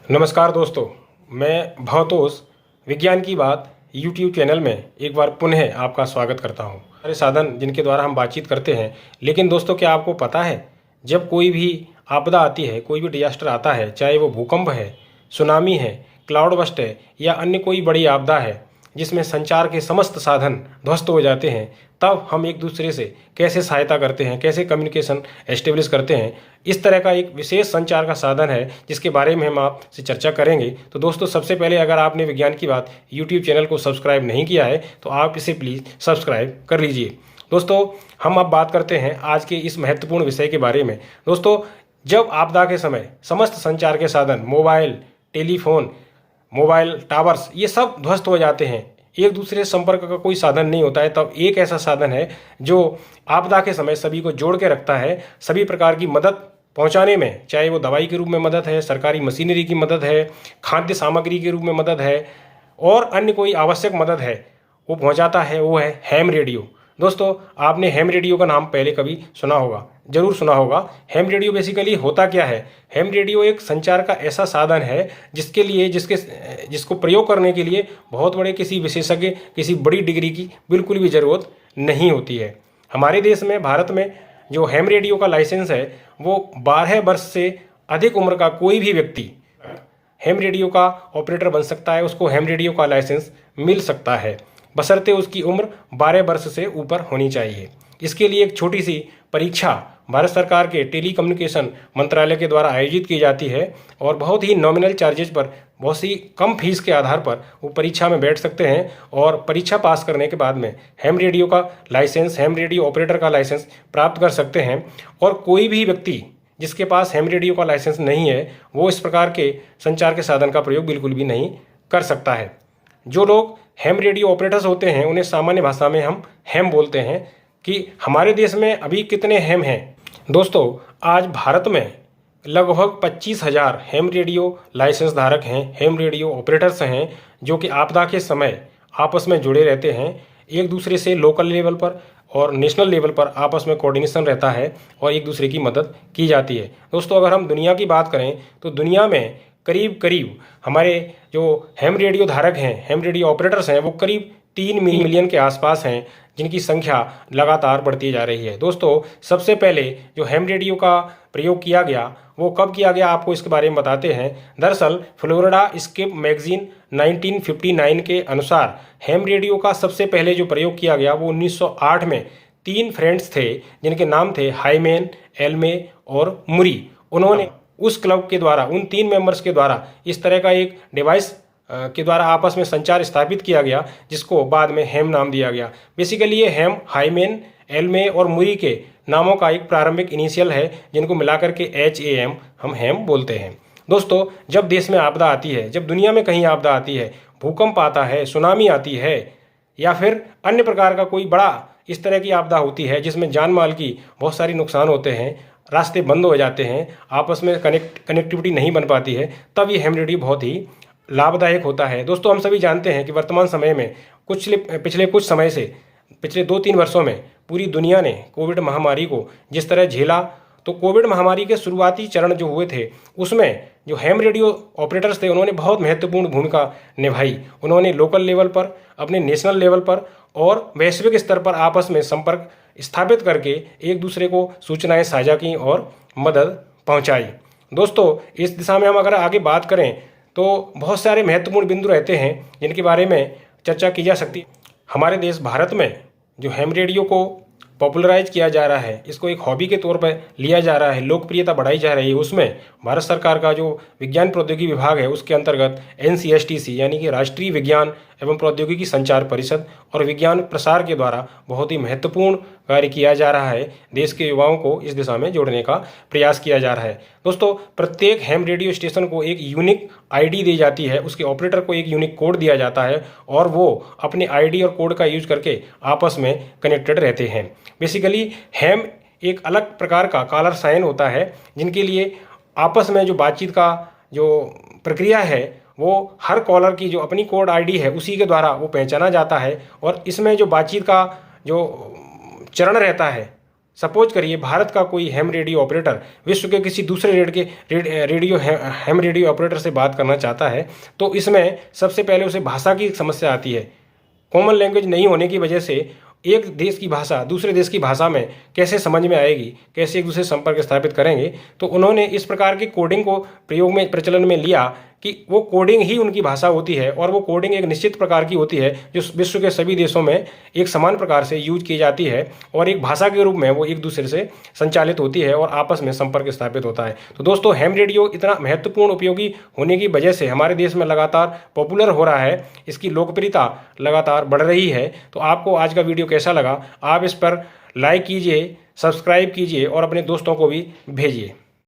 नमस्कार दोस्तों, मैं भवतोष विज्ञान की बात यूट्यूब चैनल में एक बार पुनः आपका स्वागत करता हूं। सारे साधन जिनके द्वारा हम बातचीत करते हैं, लेकिन दोस्तों क्या आपको पता है, जब कोई भी आपदा आती है, कोई भी डिजास्टर आता है, चाहे वो भूकंप है, सुनामी है, क्लाउड बस्ट है या अन्य कोई बड़ी आपदा है जिसमें संचार के समस्त साधन ध्वस्त हो जाते हैं, तब हम एक दूसरे से कैसे सहायता करते हैं, कैसे कम्युनिकेशन एस्टेब्लिश करते हैं, इस तरह का एक विशेष संचार का साधन है जिसके बारे में हम आपसे चर्चा करेंगे। तो दोस्तों, सबसे पहले अगर आपने विज्ञान की बात यूट्यूब चैनल को सब्सक्राइब नहीं किया है तो आप इसे प्लीज़ सब्सक्राइब कर लीजिए। दोस्तों, हम अब बात करते हैं आज के इस महत्वपूर्ण विषय के बारे में। दोस्तों, जब आपदा के समय समस्त संचार के साधन मोबाइल, टेलीफोन, मोबाइल टावर्स ये सब ध्वस्त हो जाते हैं, एक दूसरे संपर्क का कोई साधन नहीं होता है, तब एक ऐसा साधन है जो आपदा के समय सभी को जोड़ के रखता है, सभी प्रकार की मदद पहुंचाने में, चाहे वो दवाई के रूप में मदद है, सरकारी मशीनरी की मदद है, खाद्य सामग्री के रूप में मदद है और अन्य कोई आवश्यक मदद है, वो पहुंचाता है। वो है हैम रेडियो। दोस्तों, आपने हैम रेडियो का नाम पहले कभी सुना होगा, जरूर सुना होगा। हैम रेडियो बेसिकली होता क्या है? हैम रेडियो एक संचार का ऐसा साधन है जिसको प्रयोग करने के लिए बहुत बड़े किसी विशेषज्ञ, किसी बड़ी डिग्री की बिल्कुल भी ज़रूरत नहीं होती है। हमारे देश में, भारत में जो हैम रेडियो का लाइसेंस है, वो 12 वर्ष से अधिक उम्र का कोई भी व्यक्ति हैम रेडियो का ऑपरेटर बन सकता है, उसको हैम रेडियो का लाइसेंस मिल सकता है, बशर्ते उसकी उम्र 12 वर्ष से ऊपर होनी चाहिए। इसके लिए एक छोटी सी परीक्षा भारत सरकार के टेली कम्युनिकेशन मंत्रालय के द्वारा आयोजित की जाती है और बहुत ही नॉमिनल चार्जेज पर, बहुत सी कम फीस के आधार पर वो परीक्षा में बैठ सकते हैं और परीक्षा पास करने के बाद में हैम रेडियो का लाइसेंस, हैम रेडियो ऑपरेटर का लाइसेंस प्राप्त कर सकते हैं। और कोई भी व्यक्ति जिसके पास हैम रेडियो का लाइसेंस नहीं है, वो इस प्रकार के संचार के साधन का प्रयोग बिल्कुल भी नहीं कर सकता है। जो लोग हैम रेडियो ऑपरेटर्स होते हैं, उन्हें सामान्य भाषा में हम हैम बोलते हैं। कि हमारे देश में अभी कितने हैम हैं? दोस्तों, आज भारत में लगभग 25,000 हैम रेडियो लाइसेंस धारक हैं, हैम रेडियो ऑपरेटर्स हैं, जो कि आपदा के समय आपस में जुड़े रहते हैं। एक दूसरे से लोकल लेवल पर और नेशनल लेवल पर आपस में कोऑर्डिनेशन रहता है और एक दूसरे की मदद की जाती है। दोस्तों, अगर हम दुनिया की बात करें तो दुनिया में करीब करीब हमारे जो हैम रेडियो धारक हैं, हैम रेडियो ऑपरेटर्स हैं, वो करीब 3 मिलियन के आसपास हैं, जिनकी संख्या लगातार बढ़ती जा रही है। दोस्तों, सबसे पहले जो हैम रेडियो का प्रयोग किया गया वो कब किया गया, आपको इसके बारे में बताते हैं। दरअसल फ्लोरिडा स्केप मैगजीन 1959 के अनुसार हैम रेडियो का सबसे पहले जो प्रयोग किया गया वो 1908 में 3 फ्रेंड्स थे जिनके नाम थे हाइमेन, एल्मे और मुरी। उन्होंने उस क्लब के द्वारा, उन 3 मेंबर्स के द्वारा इस तरह का एक डिवाइस के द्वारा आपस में संचार स्थापित किया गया, जिसको बाद में हैम नाम दिया गया। बेसिकली ये हैम हाइमेन, एल्मे और मुरी के नामों का एक प्रारंभिक इनिशियल है, जिनको मिलाकर के HAM हम हैम बोलते हैं। दोस्तों, जब देश में आपदा आती है, जब दुनिया में कहीं आपदा आती है, भूकंप आता है, सुनामी आती है या फिर अन्य प्रकार का कोई बड़ा इस तरह की आपदा होती है जिसमें जान माल की बहुत सारी नुकसान होते हैं, रास्ते बंद हो जाते हैं, आपस में कनेक्टिविटी नहीं बन पाती है, तब ये हैम रेडियो बहुत ही लाभदायक होता है। दोस्तों, हम सभी जानते हैं कि वर्तमान समय में पिछले कुछ समय से, पिछले 2-3 वर्षों में पूरी दुनिया ने कोविड महामारी को जिस तरह झेला, तो कोविड महामारी के शुरुआती चरण जो हुए थे उसमें जो हैम रेडियो ऑपरेटर्स थे उन्होंने बहुत महत्वपूर्ण भूमिका निभाई। उन्होंने लोकल लेवल पर, अपने नेशनल लेवल पर और वैश्विक स्तर पर आपस में संपर्क स्थापित करके एक दूसरे को सूचनाएं साझा की और मदद पहुंचाई। दोस्तों, इस दिशा में हम अगर आगे बात करें तो बहुत सारे महत्वपूर्ण बिंदु रहते हैं जिनके बारे में चर्चा की जा सकती है। हमारे देश भारत में जो हैम रेडियो को पॉपुलराइज किया जा रहा है, इसको एक हॉबी के तौर पर लिया जा रहा है, लोकप्रियता बढ़ाई जा रही है, उसमें भारत सरकार का जो विज्ञान प्रौद्योगिकी विभाग है उसके अंतर्गत NCSTC यानी कि राष्ट्रीय विज्ञान एवं प्रौद्योगिकी संचार परिषद और विज्ञान प्रसार के द्वारा बहुत ही महत्वपूर्ण कार्य किया जा रहा है। देश के युवाओं को इस दिशा में जोड़ने का प्रयास किया जा रहा है। दोस्तों, प्रत्येक हैम रेडियो स्टेशन को एक यूनिक ID दी जाती है, उसके ऑपरेटर को एक यूनिक कोड दिया जाता है और वो अपने ID और कोड का यूज करके आपस में कनेक्टेड रहते हैं। बेसिकली हैम एक अलग प्रकार का कॉलर साइन होता है, जिनके लिए आपस में जो बातचीत का जो प्रक्रिया है वो हर कॉलर की जो अपनी कोड ID है उसी के द्वारा वो पहचाना जाता है और इसमें जो बातचीत का जो चरण रहता है सपोज करिए भारत का कोई हैम रेडियो ऑपरेटर विश्व के किसी दूसरे रेडियो हैम रेडियो ऑपरेटर से बात करना चाहता है, तो इसमें सबसे पहले उसे भाषा की समस्या आती है। कॉमन लैंग्वेज नहीं होने की वजह से एक देश की भाषा दूसरे देश की भाषा में कैसे समझ में आएगी, कैसे एक दूसरे से संपर्क स्थापित करेंगे। तो उन्होंने इस प्रकार की कोडिंग को प्रचलन में लिया कि वो कोडिंग ही उनकी भाषा होती है और वो कोडिंग एक निश्चित प्रकार की होती है जो विश्व के सभी देशों में एक समान प्रकार से यूज की जाती है और एक भाषा के रूप में वो एक दूसरे से संचालित होती है और आपस में संपर्क स्थापित होता है। तो दोस्तों, हैम रेडियो इतना महत्वपूर्ण उपयोगी होने की वजह से हमारे देश में लगातार पॉपुलर हो रहा है, इसकी लोकप्रियता लगातार बढ़ रही है। तो आपको आज का वीडियो कैसा लगा, आप इस पर लाइक कीजिए, सब्सक्राइब कीजिए और अपने दोस्तों को भी भेजिए।